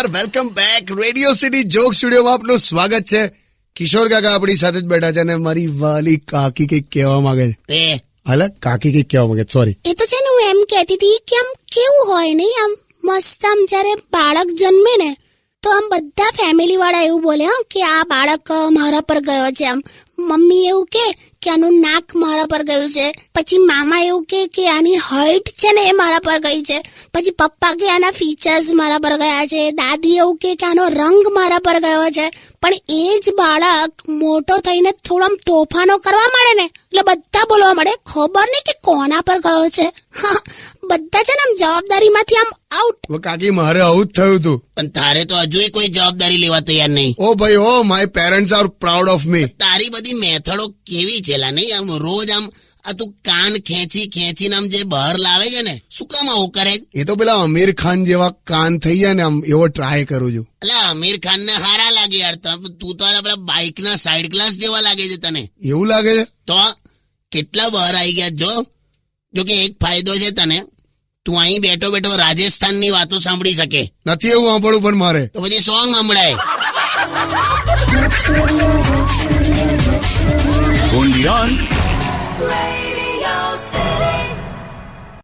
નમસ્કાર, welcome back. Radio city joke સ્ટુડિયોમાં આપનું સ્વાગત છે. કિશોર કાકા આપણી સાથે જ બેઠા છે અને મારી વાલી કાકી કઈક કહેવા માંગે છે. હાલ કાકી કઈક કહેવા માંગે, સોરી. એ તો છે ને, હું એમ કહેતી હતી કે આમ કેવું હોય નહીં, આમ મસ્ત આમ જયારે બાળક જન્મે ને તો આમ બધા ફેમિલી વાળા એવું બોલે કે આ બાળક મારા પર ગયો છે. આમ મમ્મી એવું કે આનું નાક મારા પર ગયું છે, પછી મામા એવું કે આની હાઈટ છે ને એ મારા પર ગઈ છે, પછી પપ્પા કે આના ફીચર્સ મારા પર ગયા છે, દાદી એવું કે આનો રંગ મારા પર ગયો છે. પણ એ જ બાળક મોટો થઈને થોડો આમ તોફાનો કરવા માંડે ને એટલે બધા બોલવા માંડે ખબર નહીં કે કોના પર ગયો છે. બધા છે ને આમ જવાબદારીમાંથી આમ આઉટ. કાકી મારે આવું જ થયું હતું. પણ તારે તો હજુ કોઈ જવાબદારી લેવા તૈયાર નહીં. ઓ ભાઈ ઓ, my parents are proud of me. તારી બધી મેથડો કેવી છે લા? નહીં આમ રોજ આમ આ તું કાન ખેંચીને આમ જે બહાર લાવે છે ને, શું કામ આવું કરે? એ તો પેલા આમિર ખાન જેવા કાન થઈ જાય ને, આમ એવો ટ્રાય કરું છું. એટલે આમિર ખાન ને હારા લાગે યાર. તું તો પેલા બાઇક ના સાઈડ ગ્લાસ જેવા લાગે છે તને. એવું લાગે છે તો કેટલા બહાર આવી ગયા. જો કે એક ફાયદો છે તને, તું અહીં બેઠો બેઠો રાજસ્થાન ની વાતો સાંભળી શકે. નથી એવું સાંભળવું પણ મારે. તો પછી સોંગ સંભળાય. Only on Radio